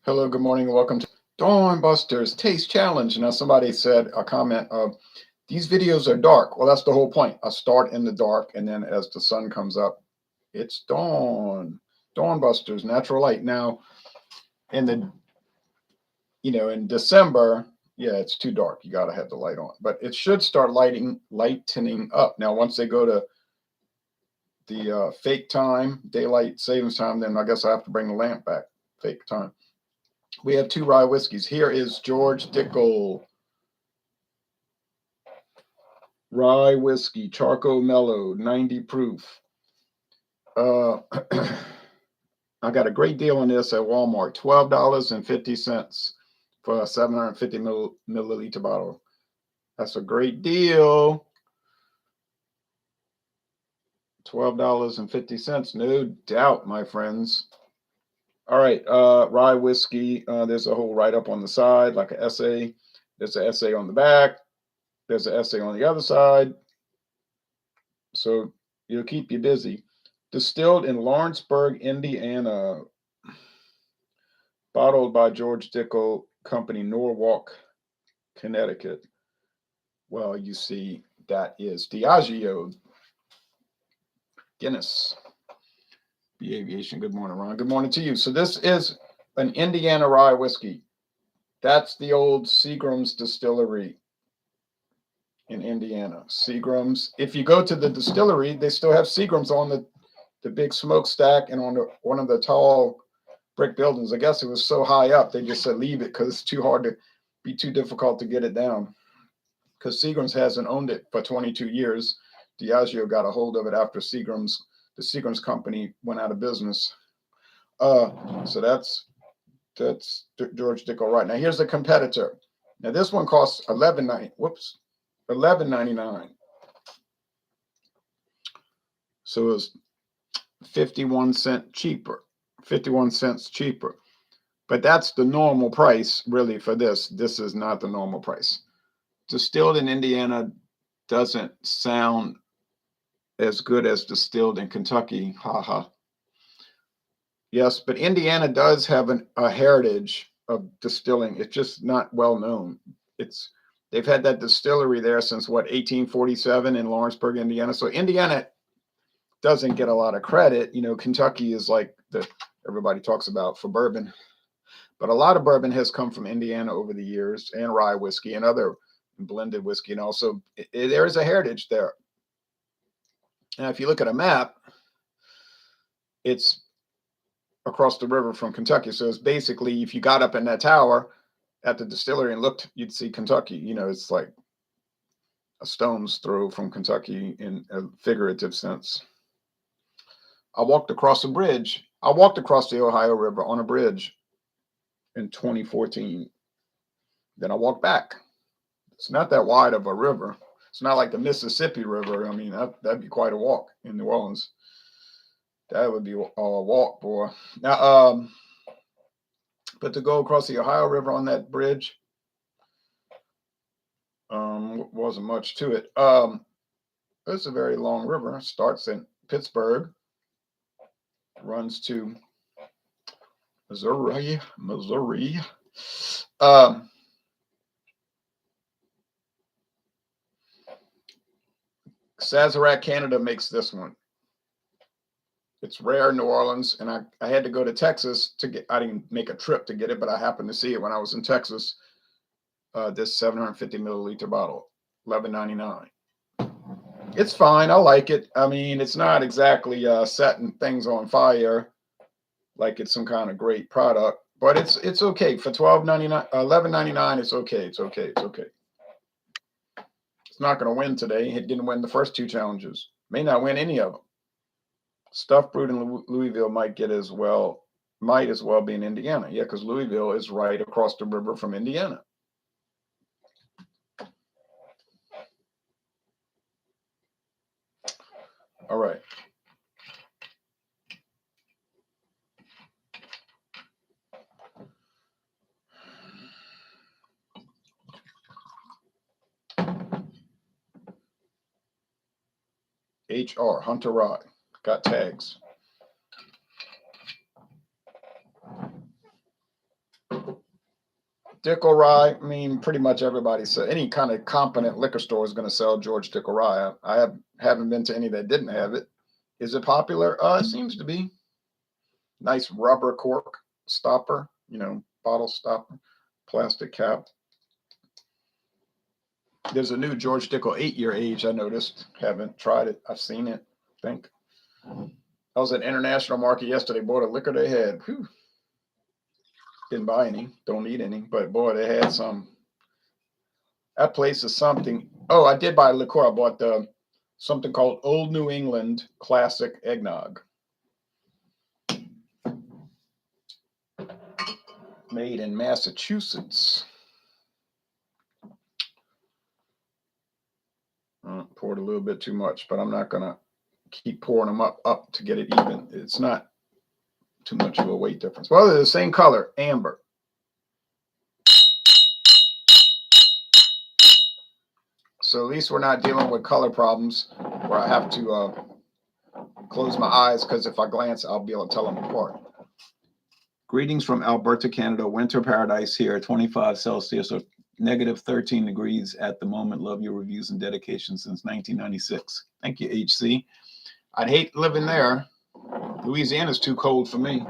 Hello, good morning, and welcome to Dawn Busters Taste Challenge. Now, somebody said a comment of these videos are dark. Well, that's the whole point. I start in the dark, and then as the sun comes up, it's dawn. Dawn Busters, natural light. Now, in the in December, yeah, it's too dark. You gotta have the light on, but it should start lightening up. Now, once they go to the fake time, daylight savings time, then I guess I have to bring the lamp back. Fake time. We have two rye whiskeys. Here is George Dickel Rye Whiskey, Charcoal Mellow, 90 proof. Uh, I got a great deal on this at Walmart, $12.50 for a 750 milliliter bottle. That's a great deal. $12.50, no doubt, my friends. All right, rye whiskey. There's a whole write-up on the side, like an essay. There's an essay on the back. There's an essay on the other side. So it'll keep you busy. Distilled in Lawrenceburg, Indiana. Bottled by George Dickel Company, Norwalk, Connecticut. Well, you see, that is Diageo. Guinness. B Aviation. Good morning, Ron. Good morning to you. So this is an Indiana rye whiskey. That's the old Seagram's Distillery in Indiana. Seagram's. If you go to the distillery, they still have Seagram's on the big smokestack and on one of the tall brick buildings. I guess it was so high up, they just said leave it because it's too hard to be too difficult to get it down. Because Seagram's hasn't owned it for 22 years. Diageo got a hold of it after the Seagram's company went out of business. So that's George Dickel right now. Here's the competitor. Now this one costs $11.99. So it's 51 cents cheaper. 51 cents cheaper. But that's the normal price, really, for this. This is not the normal price. Distilled in Indiana doesn't sound as good as distilled in Kentucky. Haha. Yes, but Indiana does have a heritage of distilling. It's just not well known. They've had that distillery there since 1847 in Lawrenceburg, Indiana. So Indiana doesn't get a lot of credit. Kentucky is like everybody talks about for bourbon, but a lot of bourbon has come from Indiana over the years, and rye whiskey and other blended whiskey, and also there is a heritage there. Now, if you look at a map, it's across the river from Kentucky. So it's basically, if you got up in that tower at the distillery and looked, you'd see Kentucky. It's like a stone's throw from Kentucky in a figurative sense. I walked across a bridge. I walked across the Ohio River on a bridge in 2014. Then I walked back. It's not that wide of a river. It's not like the Mississippi River. I mean, that'd be quite a walk in New Orleans. That would be a walk, boy. Now, but to go across the Ohio River on that bridge, wasn't much to it. It's a very long river. It starts in Pittsburgh, runs to Missouri. Sazerac, Canada makes this one. It's rare in New Orleans, and I had to go to Texas to get. I didn't make a trip to get it, but I happened to see it when I was in Texas. This 750 milliliter bottle, $11.99. It's fine. I like it. I mean, it's not exactly setting things on fire like it's some kind of great product, but it's okay for $11.99. It's okay. It's okay. It's okay. It's not going to win today. It didn't win the first two challenges. May not win any of them. Stuff brewed in Louisville might as well be in Indiana. Yeah, because Louisville is right across the river from Indiana. All right. HR, Hunter Rye. Got tags. Dickel Rye. I mean, pretty much everybody said any kind of competent liquor store is going to sell George Dickel Rye. Haven't been to any that didn't have it. Is it popular? It seems to be. Nice rubber cork stopper, bottle stopper, plastic cap. There's a new George Dickel 8-year age I noticed. Haven't tried it. I've seen it, I think. I was at International Market yesterday, bought a liquor they had. Whew. Didn't buy any, don't need any, but boy, they had some. That place is something. Oh, I did buy liqueur. I bought something called Old New England Classic Eggnog. Made in Massachusetts. Poured a little bit too much, but I'm not going to keep pouring them up to get it even. It's not too much of a weight difference. Well, they're the same color, amber. So at least we're not dealing with color problems where I have to close my eyes, because if I glance, I'll be able to tell them apart. Greetings from Alberta, Canada. Winter paradise here, 25 Celsius or negative 13 degrees at the moment. Love your reviews and dedication since 1996. Thank you, HC. I'd hate living there. Louisiana's too cold for me.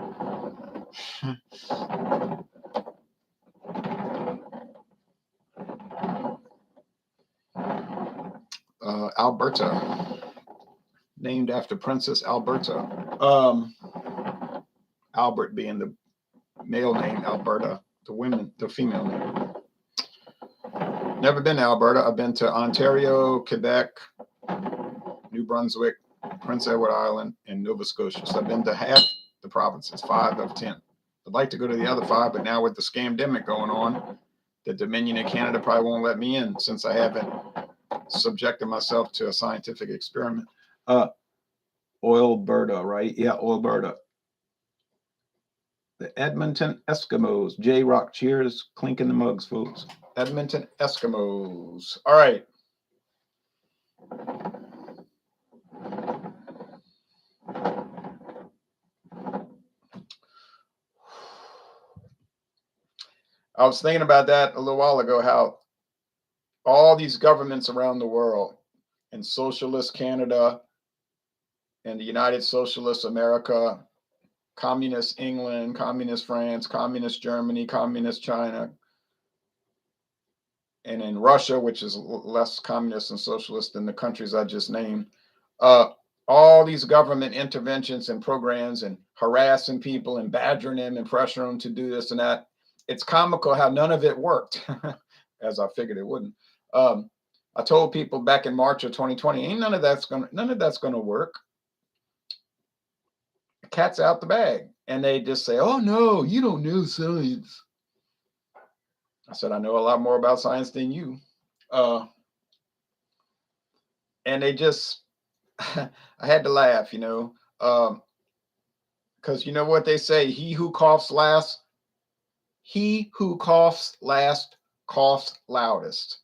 Alberta, named after Princess Alberta. Albert being the male name, Alberta, the female name. Never been to Alberta. I've been to Ontario, Quebec, New Brunswick, Prince Edward Island, and Nova Scotia. So I've been to half the provinces, 5 of 10. I'd like to go to the other 5, but now with the scamdemic going on, the Dominion of Canada probably won't let me in since I haven't subjected myself to a scientific experiment. Oilberta, right? Yeah, Oilberta. The Edmonton Eskimos. J-Rock, cheers. Clinking the mugs, folks. Edmonton Eskimos. All right. I was thinking about that a little while ago, how all these governments around the world, in socialist Canada, and the United Socialist America, communist England, communist France, communist Germany, communist China, and in Russia, which is less communist and socialist than the countries I just named, all these government interventions and programs and harassing people and badgering them and pressuring them to do this and that. It's comical how none of it worked, as I figured it wouldn't. I told people back in March of 2020, none of that's gonna work. The cat's out the bag. And they just say, oh no, you don't know science. I said, I know a lot more about science than you. And they just, I had to laugh, because you know what they say, he who coughs last coughs loudest.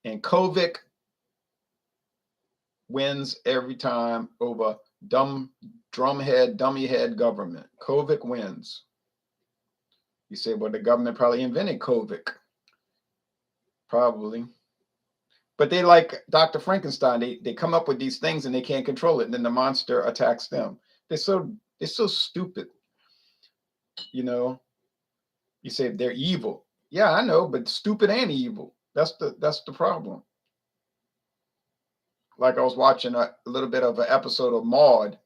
And COVID wins every time over dummy head government. COVID wins. You say, well, the government probably invented COVID. Probably. But they like Dr. Frankenstein. They come up with these things and they can't control it. And then the monster attacks them. They're so stupid. You say they're evil. Yeah, I know, but stupid and evil. That's the problem. Like I was watching a little bit of an episode of Maude,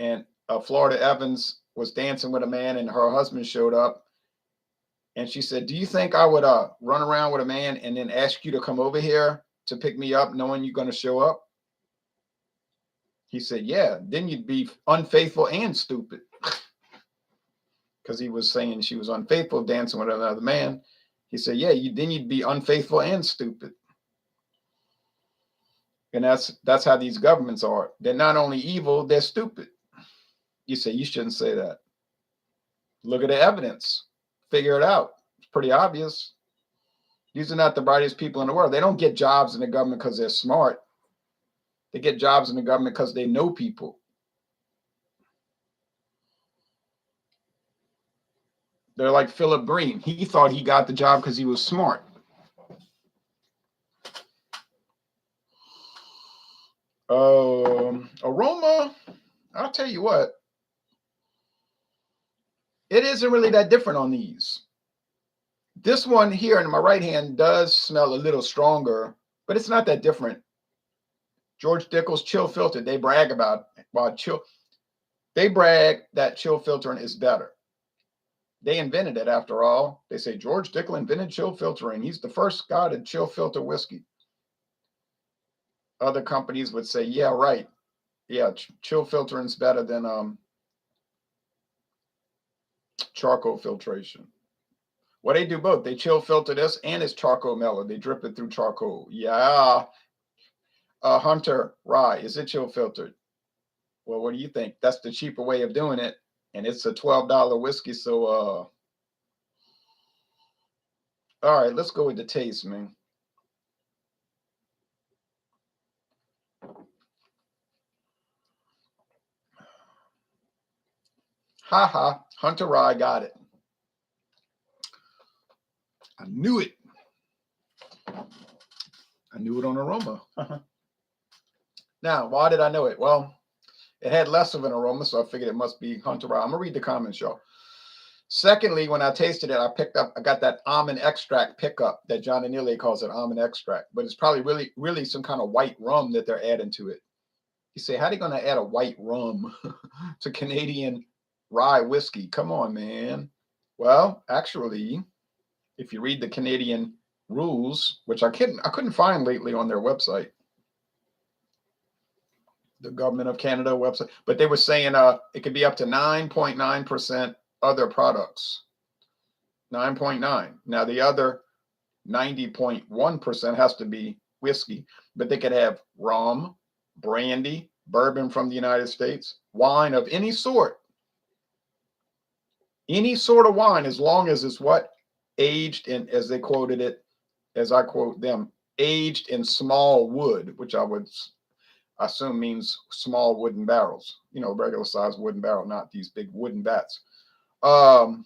and Florida Evans was dancing with a man, and her husband showed up, and she said, "Do you think I would run around with a man and then ask you to come over here to pick me up, knowing you're going to show up?" He said, "Yeah, then you'd be unfaithful and stupid." Because he was saying she was unfaithful dancing with another man. He said, "Yeah, then you'd be unfaithful and stupid." And that's how these governments are. They're not only evil, they're stupid. You say, you shouldn't say that. Look at the evidence. Figure it out. It's pretty obvious. These are not the brightest people in the world. They don't get jobs in the government because they're smart. They get jobs in the government because they know people. They're like Philip Green. He thought he got the job because he was smart. Aroma, I'll tell you what, it isn't really that different on these. This one here in my right hand does smell a little stronger, but it's not that different. George Dickel's chill filter, they brag about chill. They brag that chill filtering is better. They invented it after all. They say George Dickel invented chill filtering. He's the first guy to chill filter whiskey. Other companies would say, yeah, right. Yeah, chill filtering is better than charcoal filtration. Well, they do both. They chill filter this and it's charcoal mellow. They drip it through charcoal. Yeah. Hunter Rye, is it chill filtered? Well, what do you think? That's the cheaper way of doing it. And it's a $12 whiskey. So, all right, let's go with the taste, man. Ha, Hunter Rye got it. I knew it. I knew it on aroma. Now, why did I know it? Well, it had less of an aroma, so I figured it must be Hunter Rye. I'm going to read the comments, y'all. Secondly, when I tasted it, I got that almond extract pickup that John Anile calls it, almond extract. But it's probably really some kind of white rum that they're adding to it. You say, how are they going to add a white rum to Canadian rye whiskey? Come on, man. Well, actually, if you read the Canadian rules, which I couldn't find lately on their website, the Government of Canada website, but they were saying it could be up to 9.9% other products. 9.9. Now the other 90.1% has to be whiskey, but they could have rum, brandy, bourbon from the United States, wine of any sort of wine, as long as it's what? Aged in, as they quoted it, as I quote them, aged in small wood, which I would assume means small wooden barrels, regular size wooden barrel, not these big wooden vats. So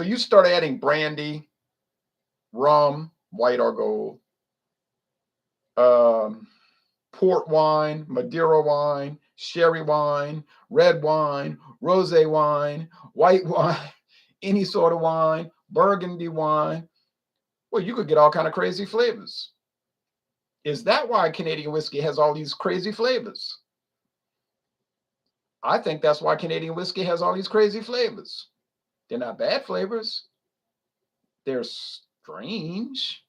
you start adding brandy, rum, white or gold, port wine, Madeira wine, sherry wine, red wine, rosé wine, white wine, any sort of wine, burgundy wine. Well, you could get all kind of crazy flavors. Is that why Canadian whiskey has all these crazy flavors? I think that's why Canadian whiskey has all these crazy flavors. They're not bad flavors. They're strange,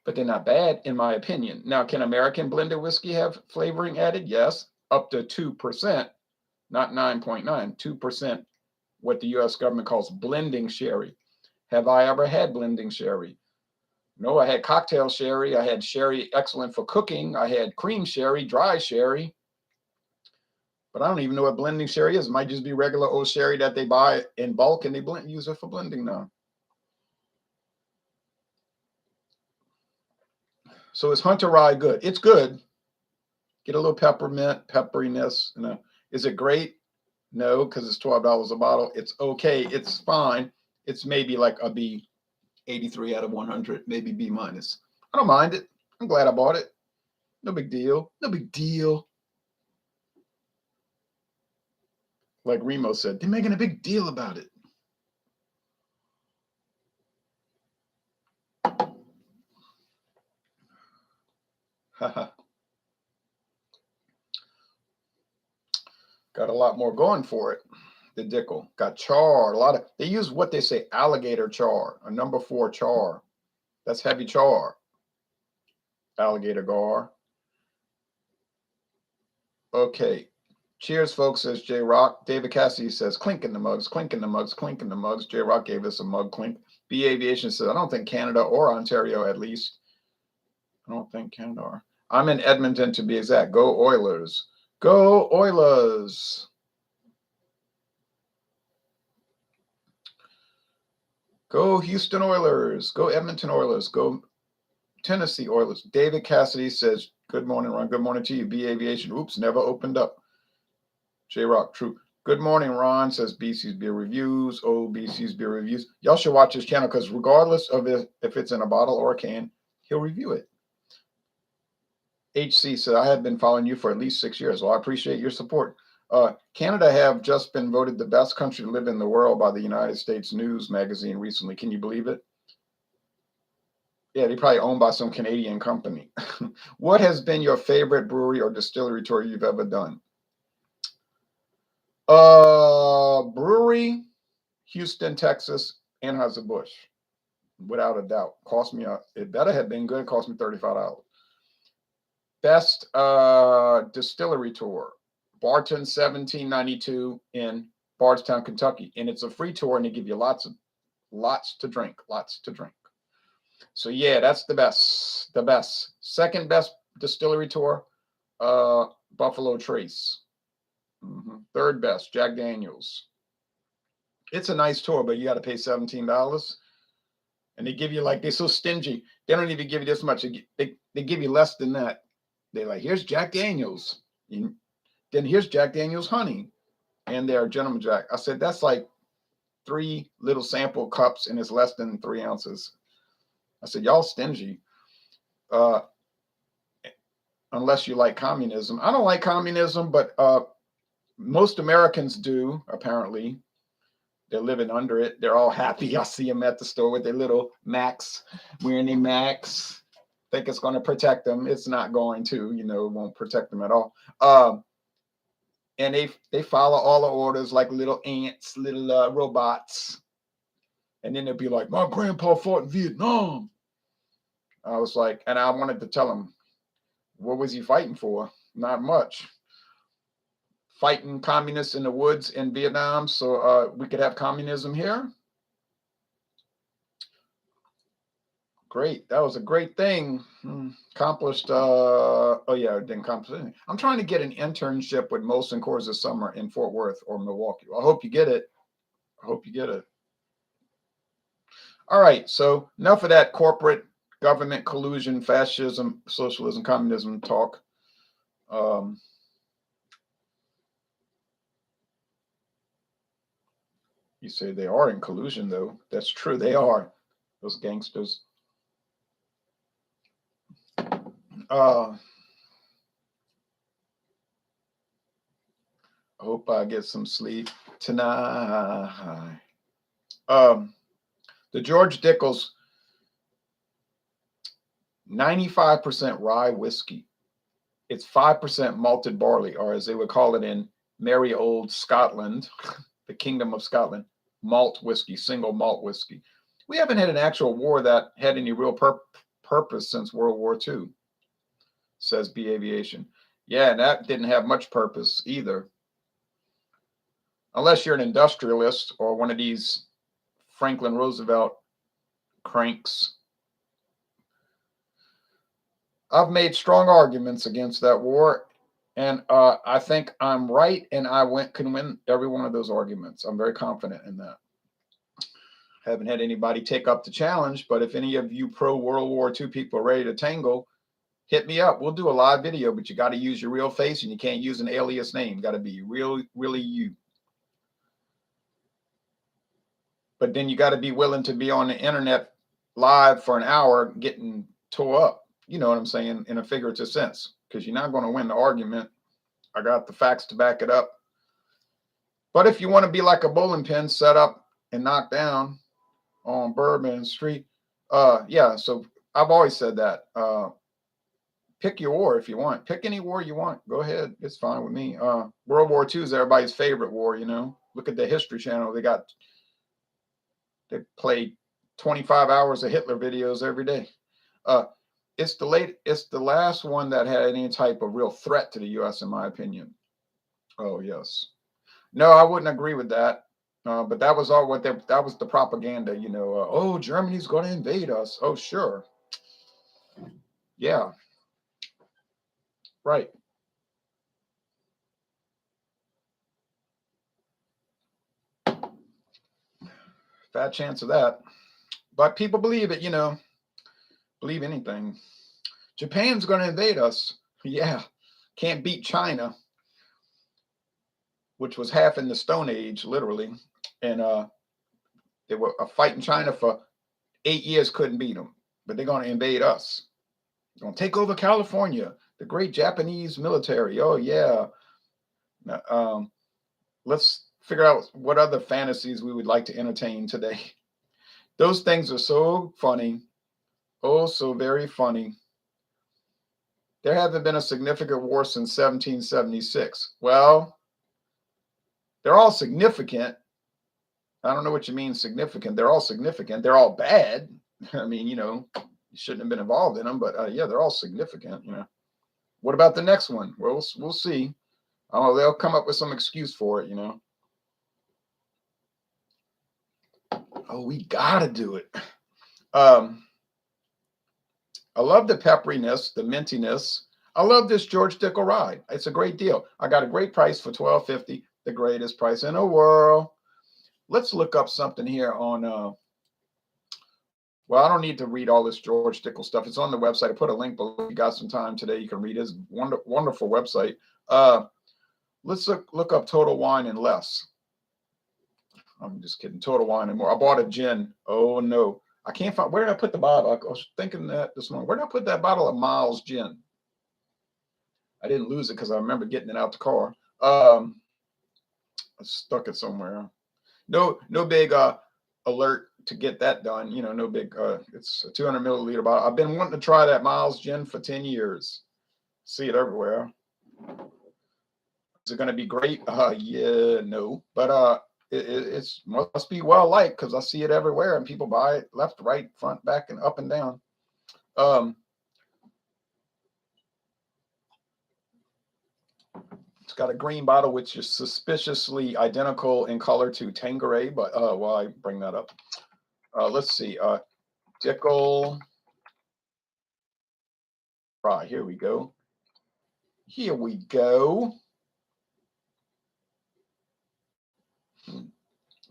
but they're not bad, in my opinion. Now, can American blended whiskey have flavoring added? Yes, up to 2%, not 9.9, 2%, what the U.S. government calls blending sherry. Have I ever had blending sherry? No, I had cocktail sherry. I had sherry excellent for cooking. I had cream sherry, dry sherry. But I don't even know what blending sherry is. It might just be regular old sherry that they buy in bulk and they use it for blending now. So is Hunter Rye good? It's good. Get a little peppermint, pepperiness. Is it great? No, because it's $12 a bottle. It's okay. It's fine. It's maybe like a B, 83 out of 100, maybe B minus. I don't mind it. I'm glad I bought it. No big deal. No big deal. Like Remo said, they're making a big deal about it. Got a lot more going for it. The Dickel got char. They use what they say alligator char, a number 4 char. That's heavy char. Alligator gar. Okay. Cheers, folks, says J Rock. David Cassidy says, clink in the mugs, clink in the mugs, clink in the mugs. J Rock gave us a mug clink. B Aviation says, I don't think Canada or Ontario, at least. I don't think Canada or. I'm in Edmonton to be exact. Go Oilers. Go Oilers. Go Houston Oilers. Go Edmonton Oilers. Go Tennessee Oilers. David Cassidy says, good morning, Ron. Good morning to you. B Aviation. Oops, never opened up. J Rock, true. Good morning, Ron, says BC's Beer Reviews. Oh, BC's Beer Reviews. Y'all should watch his channel because regardless of if it's in a bottle or a can, he'll review it. HC said, I have been following you for at least 6 years. Well, I appreciate your support. Canada have just been voted the best country to live in the world by the United States News magazine recently. Can you believe it? Yeah, they probably owned by some Canadian company. What has been your favorite brewery or distillery tour you've ever done? Brewery, Houston, Texas, Anheuser-Busch, without a doubt. Cost me it better have been good. It cost me $35. Best distillery tour, Barton 1792 in Bardstown, Kentucky, and it's a free tour, and they give you lots to drink. So yeah, that's the best. The best. Second best distillery tour, Buffalo Trace. Third best, Jack Daniels. It's a nice tour, but you got to pay $17. And they give you they're so stingy. They don't even give you this much. They give you less than that. They're like, here's Jack Daniels. And then here's Jack Daniels honey. And their Gentleman Jack. I said, that's like 3 little sample cups and it's less than 3 ounces. I said, y'all stingy. Unless you like communism. I don't like communism, but most Americans do, apparently. They're living under it. They're all happy. I see them at the store with their little Macs, wearing their Macs. Think it's going to protect them. It's not going to, it won't protect them at all. And they follow all the orders like little ants, little robots. And then they'll be like, my grandpa fought in Vietnam. I was like, and I wanted to tell him, what was he fighting for? Not much. Fighting communists in the woods in Vietnam so we could have communism here. Great. That was a great thing. Accomplished. Oh, yeah, it didn't accomplish anything. I'm trying to get an internship with Molson Coors this summer in Fort Worth or Milwaukee. I hope you get it. All right. So enough of that corporate government collusion, fascism, socialism, communism talk. You say they are in collusion, though. That's true. They are. Those gangsters. I hope I get some sleep tonight. The George Dickel's 95% rye whiskey. It's 5% malted barley, or as they would call it in merry old Scotland, the Kingdom of Scotland, malt whiskey, single malt whiskey. We haven't had an actual war that had any real purpose since World War II, says B Aviation. Yeah, and that didn't have much purpose either. Unless you're an industrialist or one of these Franklin Roosevelt cranks. I've made strong arguments against that war, and I think I'm right, and can win every one of those arguments. I'm very confident in that. Haven't had anybody take up the challenge, but if any of you pro-World War II people are ready to tangle, hit me up. We'll do a live video, but you got to use your real face, and you can't use an alias name. Got to be really you. But then you got to be willing to be on the internet live for an hour getting tore up. You know what I'm saying? In a figurative sense, because you're not going to win the argument. I got the facts to back it up. But if you want to be like a bowling pin set up and knocked down on Bourbon Street, yeah, so I've always said that. Pick your war if you want. Pick any war you want. Go ahead. It's fine with me. World War II is everybody's favorite war, Look at the History Channel. They played 25 hours of Hitler videos every day. It's the last one that had any type of real threat to the U.S., in my opinion. Oh, yes. No, I wouldn't agree with that. But that was all that was the propaganda, oh, Germany's going to invade us. Oh, sure. Yeah. Right. Fat chance of that. But people believe it, believe anything. Japan's going to invade us. Yeah. Can't beat China. which was half in the Stone Age, literally. And they were fighting China for 8 years, couldn't beat them. But they're going to invade us. They're going to take over California, the great Japanese military. Oh, yeah. Now, let's figure out what other fantasies we would like to entertain today. Those things are so funny. Oh, so very funny. There hasn't been a significant war since 1776. Well, they're all significant. I don't know what you mean significant. They're all significant. They're all bad. I mean, you shouldn't have been involved in them, but yeah, they're all significant. What about the next one? Well, we'll see. Oh, they'll come up with some excuse for it. Oh, we gotta do it. I love the pepperiness, the mintiness. I love this George Dickel Rye. It's a great deal. I got a great price for $12.50, the greatest price in the world. Let's look up something here on, well, I don't need to read all this George Dickel stuff. It's on the website. I put a link below. If you got some time today, you can read his wonderful website. Let's look up Total Wine and Less. I'm just kidding. Total Wine and More. I bought a gin. Oh, no. I can't find, where did I put the bottle? I was thinking that this morning. Where did I put that bottle of Miles gin? I didn't lose it because I remember getting it out the car. I stuck it somewhere. No big alert to get that done. No big, it's a 200 milliliter bottle. I've been wanting to try that Miles gin for 10 years. See it everywhere. Is it going to be great? Yeah, no. But it must be well liked because I see it everywhere and people buy it left, right, front, back, and up and down. It's got a green bottle which is suspiciously identical in color to Tanqueray, but while I bring that up, let's see. Dickel Rye. Here we go. Here we go.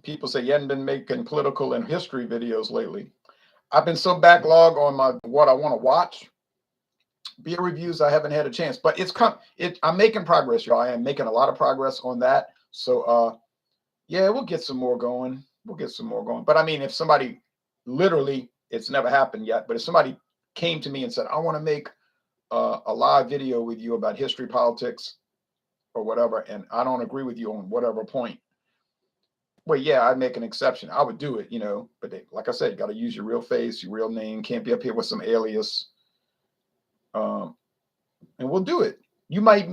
People say you hadn't been making political and history videos lately. I've been so backlogged on what I want to watch. Beer reviews, I haven't had a chance, but I'm making progress, y'all. I am making a lot of progress on that. So yeah, we'll get some more going. But I mean, if somebody literally, it's never happened yet, but if somebody came to me and said, I want to make a live video with you about history, politics, or whatever, and I don't agree with you on whatever point, well, yeah, I'd make an exception. I would do it, but like I said, you got to use your real face, your real name. Can't be up here with some alias. And we'll do it. You might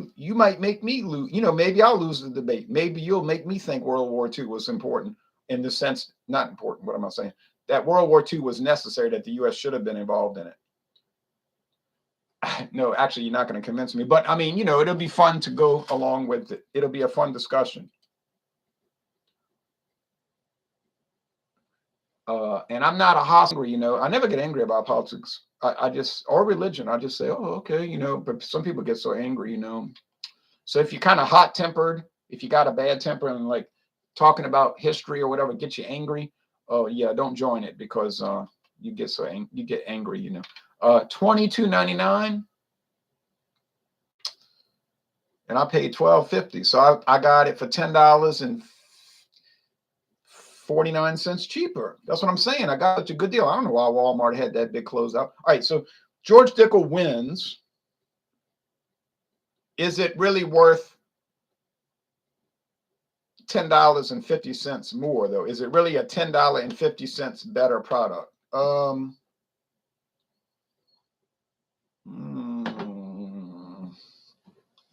make me lose, maybe I'll lose the debate. Maybe you'll make me think World War II was important in the sense, not important, what am I saying? That World War II was necessary, that the U.S. should have been involved in it. No, actually, you're not going to convince me. But I mean, it'll be fun to go along with it. It'll be a fun discussion. And I'm not a hostile, I never get angry about politics. I just, or religion, I just say, oh, okay, but some people get so angry, So if you're kind of hot tempered, if you got a bad temper and like talking about history or whatever gets you angry, oh yeah, don't join it because you get you get angry, $22.99, and I paid $12.50, so I got it for $10.49 cheaper. That's what I'm saying. I got such a good deal. I don't know why Walmart had that big closeout. All right, so George Dickel wins. Is it really worth $10.50 more, though? Is it really a $10.50 better product?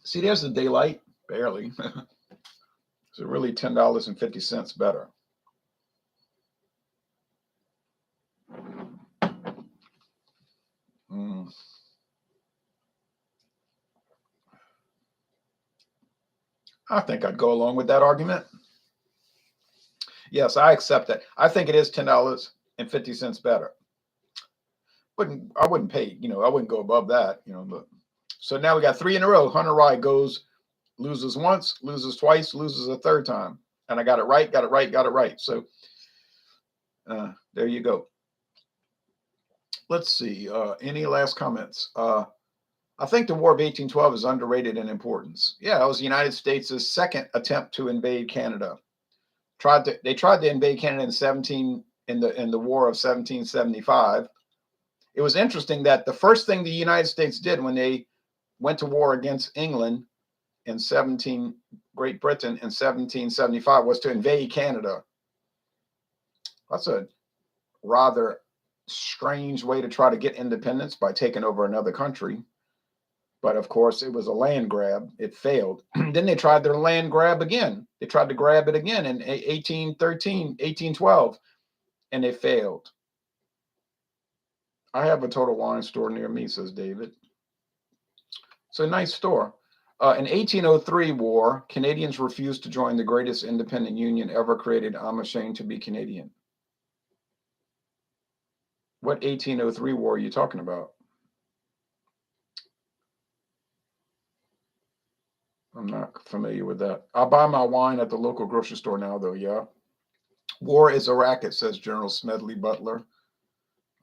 See, there's the daylight. Barely. Is it really $10.50 better? I think I'd go along with that argument. Yes, I accept that. I think it is $10.50 better. I wouldn't pay, I wouldn't go above that, but so now we got 3 in a row. Hunter Rye loses once, loses twice, loses a third time. And I got it right. So there you go. Let's see. Any last comments? I think the War of 1812 is underrated in importance. Yeah, it was the United States' second attempt to invade Canada. They tried to invade Canada in the War of 1775. It was interesting that the first thing the United States did when they went to war against England in Great Britain in 1775 was to invade Canada. That's a rather strange way to try to get independence, by taking over another country. But of course, it was a land grab. It failed. Then they tried their land grab again. They tried to grab it again in 1813, 1812, and they failed. I have a Total Wine store near me, says David. It's a nice store. In 1803 war, Canadians refused to join the greatest independent union ever created. I'm ashamed to be Canadian. What 1803 war are you talking about? I'm not familiar with that. I buy my wine at the local grocery store now, though, yeah. War is a racket, says General Smedley Butler.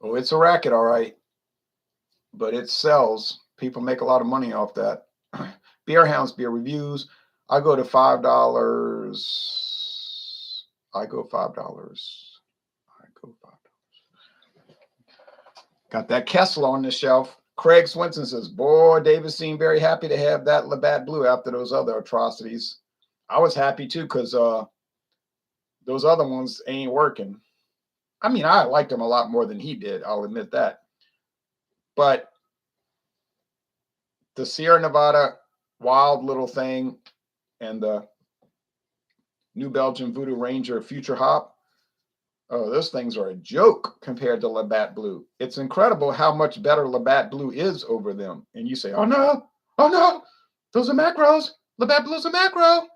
Oh, it's a racket, all right. But it sells. People make a lot of money off that. Beer Hounds beer reviews. I go to $5. I go $5. Got that Kessler on the shelf. Craig Swinson says, boy, David seemed very happy to have that Labatt Blue after those other atrocities. I was happy too, because those other ones ain't working. I mean, I liked him a lot more than he did. I'll admit that. But the Sierra Nevada Wild Little Thing and the New Belgium Voodoo Ranger Future Hop, oh, those things are a joke compared to Labatt Blue. It's incredible how much better Labatt Blue is over them. And you say, oh no, those are macros. Labatt Blue's a macro.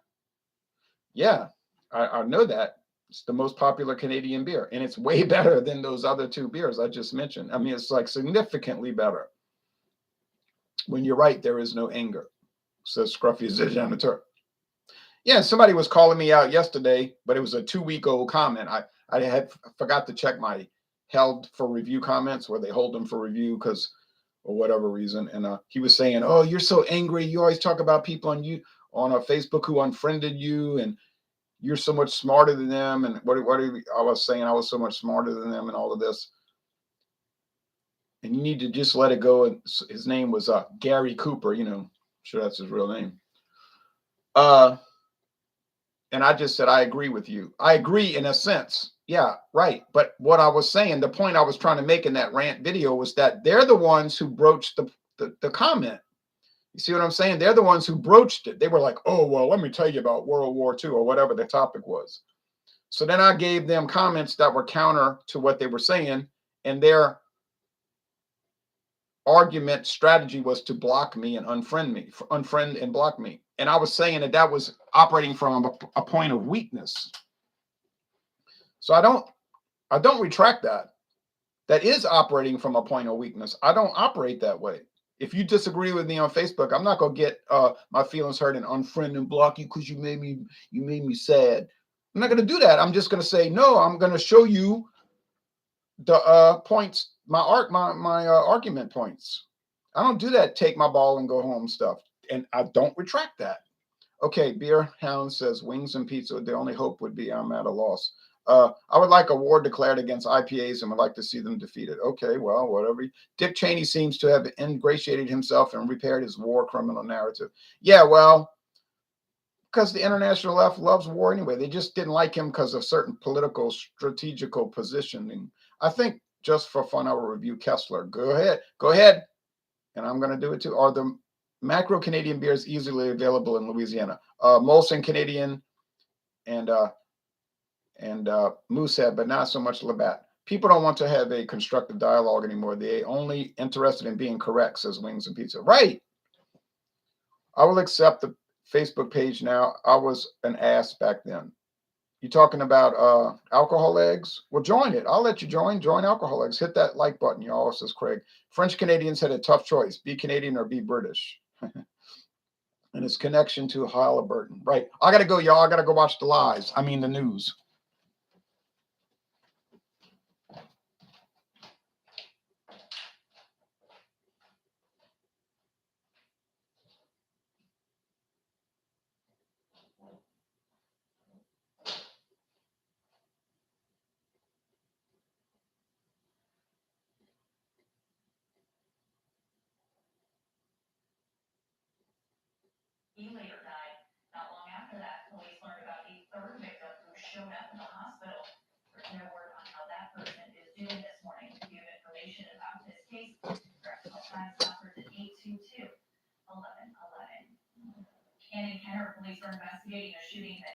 Yeah, I know that. It's the most popular Canadian beer, and it's way better than those other two beers I just mentioned. I mean, it's like significantly better. When you're right, there is no anger, says Scruffy the janitor. Yeah, somebody was calling me out yesterday, but it was a 2-week-old comment. I had forgot to check my held for review comments, where they hold them for review because or whatever reason. And he was saying, oh, you're so angry. You always talk about people on Facebook who unfriended you, and you're so much smarter than them. And what I was saying, I was so much smarter than them and all of this. And you need to just let it go. And his name was Gary Cooper, I'm sure that's his real name. And I just said, I agree with you. I agree in a sense. Yeah, right. But what I was saying, the point I was trying to make in that rant video was that they're the ones who broached the comment. You see what I'm saying? They're the ones who broached it. They were like, oh, well, let me tell you about World War II or whatever the topic was. So then I gave them comments that were counter to what they were saying, and their argument strategy was to block me and unfriend and block me. And I was saying that was operating from a point of weakness. So I don't retract that. That is operating from a point of weakness. I don't operate that way. If you disagree with me on Facebook, I'm not gonna get my feelings hurt and unfriend and block you because you made me sad. I'm not gonna do that. I'm just gonna say no. I'm gonna show you the points, my argument points. I don't do that. Take my ball and go home stuff, and I don't retract that. Okay, Beer Hound says wings and pizza. The only hope would be I'm at a loss. I would like a war declared against IPAs and would like to see them defeated. Okay, well, whatever. Dick Cheney seems to have ingratiated himself and repaired his war criminal narrative. Yeah, well, because the international left loves war anyway. They just didn't like him because of certain political strategical positioning. I think just for fun, I will review Kessler. Go ahead. And I'm going to do it too. Are the macro Canadian beers easily available in Louisiana? Molson Canadian and Moosehead, but not so much Labatt. People don't want to have a constructive dialogue anymore. They only interested in being correct, says Wings and Pizza. Right. I will accept the Facebook page now. I was an ass back then. You talking about alcohol eggs? Well, join it. I'll let you join alcohol eggs. Hit that like button, y'all, says Craig. French Canadians had a tough choice. Be Canadian or be British. And its connection to Halliburton. Right. I got to go, y'all. I got to go watch the news.